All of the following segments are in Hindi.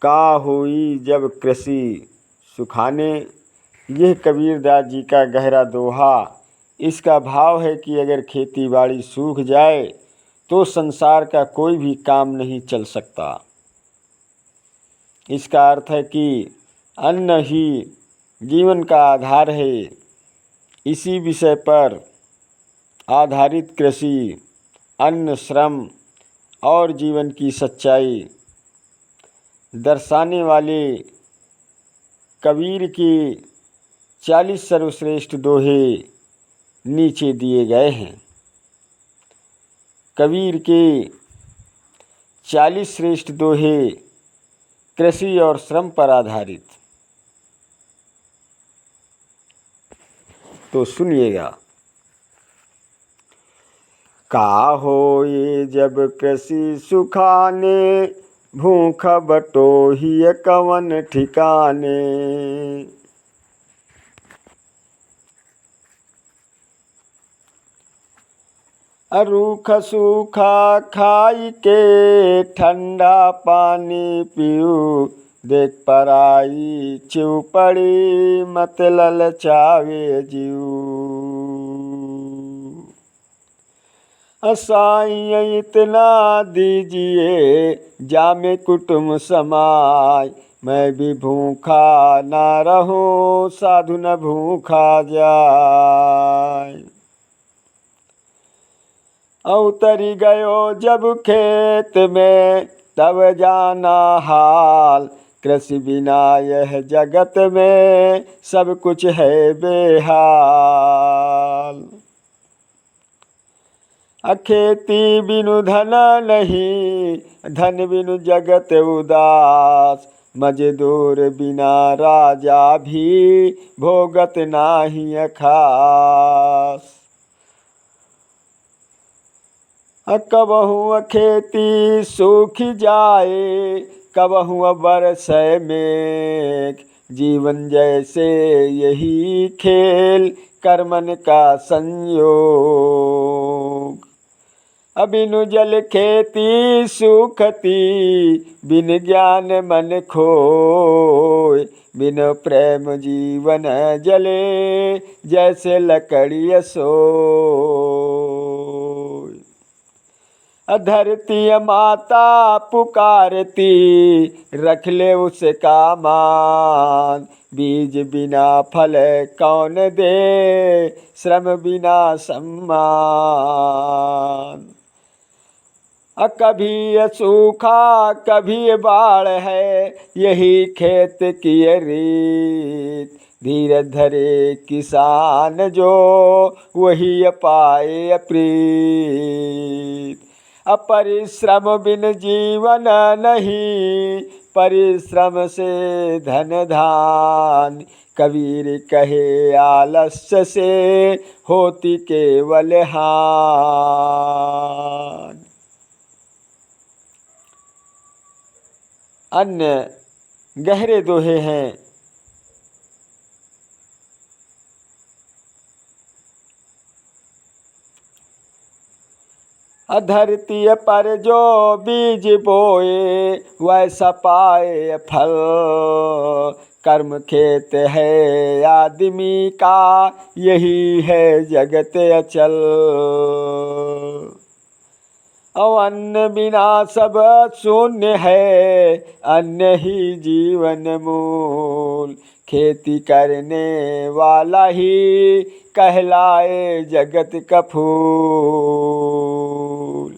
का होई जब कृषि सुखाने। यह कबीरदास जी का गहरा दोहा। इसका भाव है कि अगर खेती बाड़ी सूख जाए तो संसार का कोई भी काम नहीं चल सकता। इसका अर्थ है कि अन्न ही जीवन का आधार है। इसी विषय पर आधारित कृषि अन्न, श्रम और जीवन की सच्चाई दर्शाने वाले कबीर के 40 सर्वश्रेष्ठ दोहे नीचे दिए गए हैं। कबीर के 40 श्रेष्ठ दोहे कृषि और श्रम पर आधारित। तो सुनिएगा। का होए जब कृषि सुखाने, भूख बटोहिय कवन ठिकाने। रूख सूखा खाई के, ठंडा पानी पीऊ। देख पराई चिऊ पड़ी, मत ललचावे जीऊ। साईं इतना दीजिए, जामे कुटुम्ब समाय। मैं भी भूखा ना रहूं, साधु न भूखा जाय। उतरी गयो जब खेत में, तब जाना हाल। कृषि बिना यह जगत में, सब कुछ है बेहाल। खेती बिनु धन नहीं, धन बिनु जगत उदास। मजदूर बिना राजा भी, भोगत नाही खास। कबहू खेती सूख जाए, कबहू बरसै मेघ। जीवन जैसे यही खेल, कर्मन का संयोग। बिनु जल खेती सूखती, बिन ज्ञान मन खोय। बिनु प्रेम जीवन जले, जैसे लकड़ी सोय। धरती माता पुकारती, रख ले उसका मान। बीज बिना फल कौन दे, श्रम बिना सम्मान। कभी सूखा कभी बाढ़ है, यही खेत की रीत। धीरज धरे किसान जो, वही पाए प्रीत। परिश्रम बिन जीवन नहीं, परिश्रम से धन धान। कबीर कहे आलस्य से, होती केवल हान। अन्य गहरे दोहे हैं। धरती पर जो बीज बोए, वैसा पाए फल। कर्म खेत है आदमी का, यही है जगत अचल। अन्न बिना सब शून्य है, अन्न ही जीवन मूल। खेती करने वाला ही, कहलाए जगत का फूल।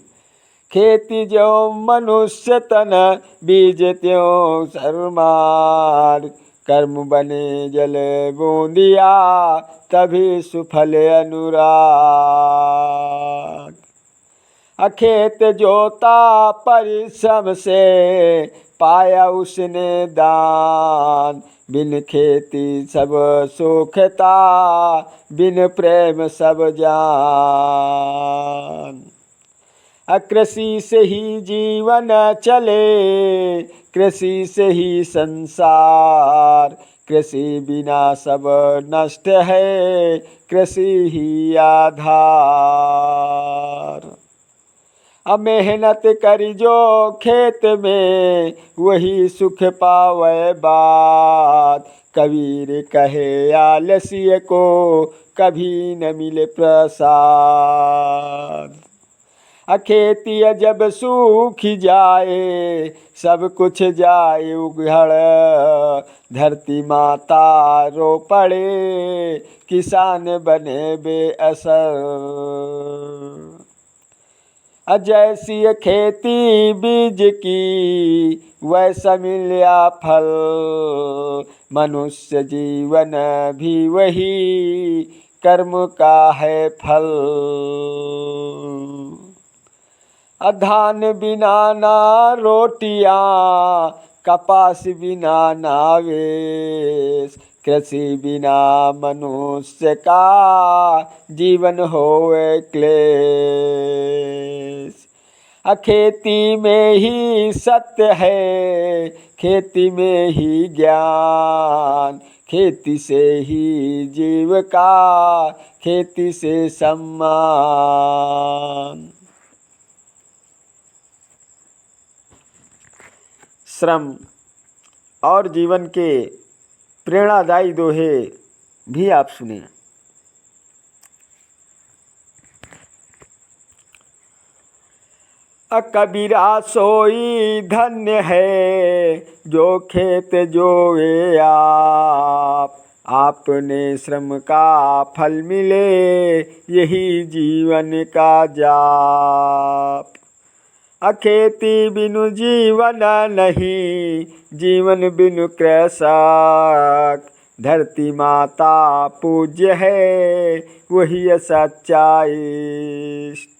खेती जो मनुष्य तन, बीज त्यों सर्वमार्ग। कर्म बने जल बूंदिया, तभी सुफल अनुराग। खेत जोता परिश्रम से, पाया उसने दान। बिन खेती सब सुखता, बिन प्रेम सब जान। कृषि से ही जीवन चले, कृषि से ही संसार। कृषि बिना सब नष्ट है, कृषि ही आधार। अब मेहनत करी जो खेत में वही सुख पावे बात। कबीर कहे आलस्य को कभी न मिले प्रसाद। खेती जब सूख जाए सब कुछ जाए उघड़। धरती माता रो पड़े किसान बने बेअसर। जैसी खेती बीज की वैसा मिला फल। मनुष्य जीवन भी वही कर्म का है फल। धान बिना ना रोटियां कपास बिना ना वेश। कृषि बिना मनुष्य का जीवन होवे क्लेश। खेती में ही सत्य है खेती में ही ज्ञान। खेती से ही जीव का खेती से सम्मान। श्रम और जीवन के प्रेरणादायी दोहे भी आप सुने। कबीरा सोई धन्य है जो खेत जोए आपने श्रम का फल मिले यही जीवन का जाप। खेती बिनु जीवन नहीं जीवन बिनु कृषक। धरती माता पूज्य है वही सच्चा इष्ट।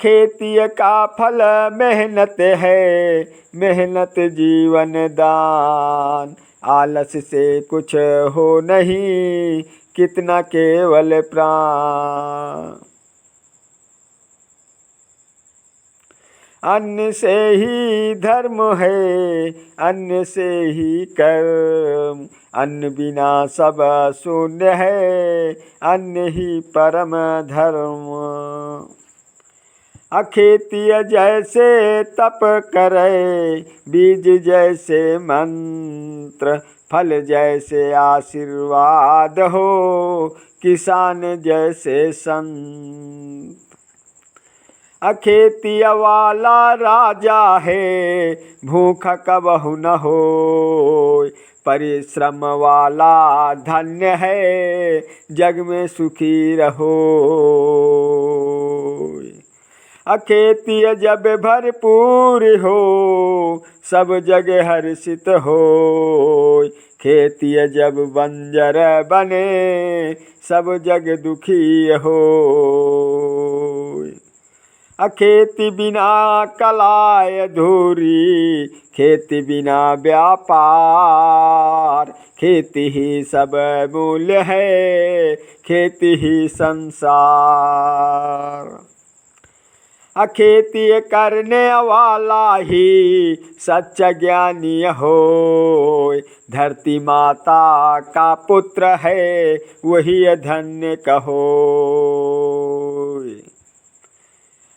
खेती का फल मेहनत है मेहनत जीवन दान। आलस से कुछ हो नहीं कितना केवल प्राण। अन्न से ही धर्म है अन्न से ही कर्म। अन्न बिना सब शून्य है अन्न ही परम धर्म। खेती जैसे तप करे बीज जैसे मंत्र। फल जैसे आशीर्वाद हो किसान जैसे संत। खेती वाला राजा है भूख कबहु न हो। परिश्रम वाला धन्य है जग में सुखी रहो। खेती जब भरपूर हो सब जग हर्षित हो। खेती जब बंजर बने सब जग दुखी हो। खेती बिना कलाय अधूरी खेती बिना व्यापार। खेती ही सब मूल्य है खेती ही संसार। खेती करने वाला ही सच्चा ज्ञानी हो। धरती माता का पुत्र है वही धन्य कहो।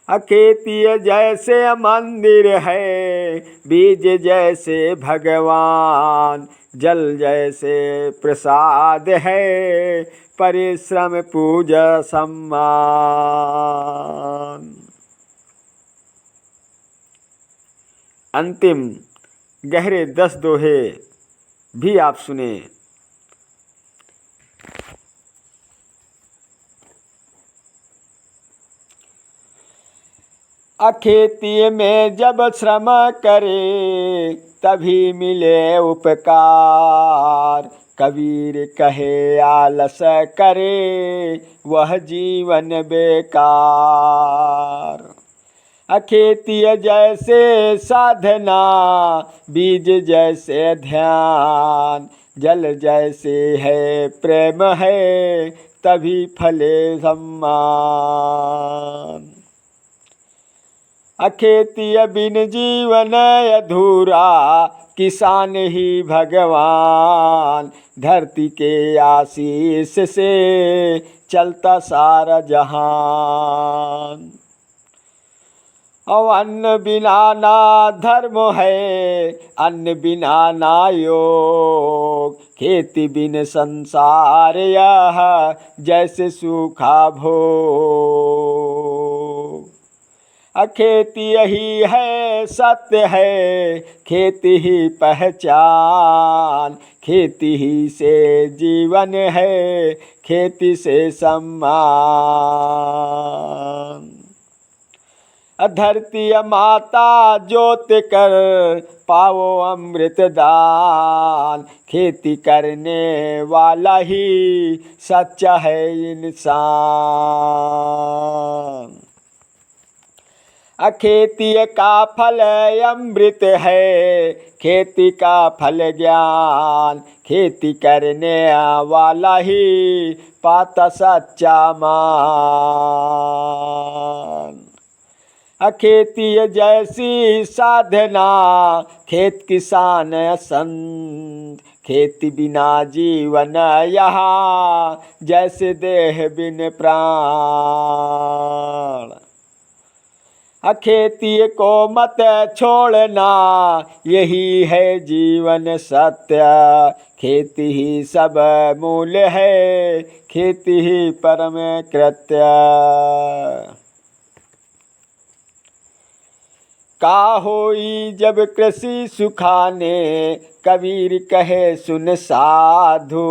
खेती जैसे मंदिर है बीज जैसे भगवान। जल जैसे प्रसाद है परिश्रम पूजा सम्मान। अंतिम गहरे 10 दोहे भी आप सुने। खेती में जब श्रम करे तभी मिले उपकार। कबीर कहे आलस करे वह जीवन बेकार। खेती जैसे साधना बीज जैसे ध्यान। जल जैसे है प्रेम है तभी फले सम्मान। खेती बिन जीवन अधूरा किसान ही भगवान। धरती के आशीष से चलता सारा जहान। और अन्न बिना ना धर्म है, अन्न बिना ना योग, खेती बिन संसार यह जैसे सूखा भोग। खेती यही है सत्य है, खेती ही पहचान, खेती ही से जीवन है, खेती से सम्मान। धरती माता जोत कर पाओ अमृत दान, खेती करने वाला ही सच्चा है इंसान। खेती का फल अमृत है, खेती का फल ज्ञान, खेती करने वाला ही पाता सच्चा मान। खेती जैसी साधना खेत किसान संत, खेती बिना जीवन यहाँ जैसे देह बिन प्राण। खेती को मत छोड़ना यही है जीवन सत्य, खेती ही सब मूल्य है, खेती ही परम कृत्य। का होई जब कृषि सुखाने, कबीर कहे सुन साधु,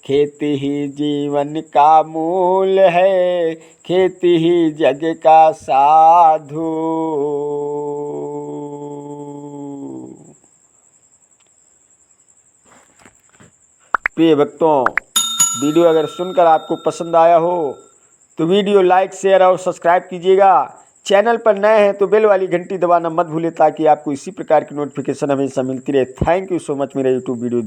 खेती ही जीवन का मूल है, खेती ही जग का साधु। प्रिय भक्तों, वीडियो अगर सुनकर आपको पसंद आया हो तो वीडियो लाइक शेयर और सब्सक्राइब कीजिएगा। चैनल पर नए हैं तो बेल वाली घंटी दबाना मत भूलें ताकि आपको इसी प्रकार की नोटिफिकेशन हमेशा मिलती रहे। थैंक यू सो मच मेरा यूट्यूब वीडियो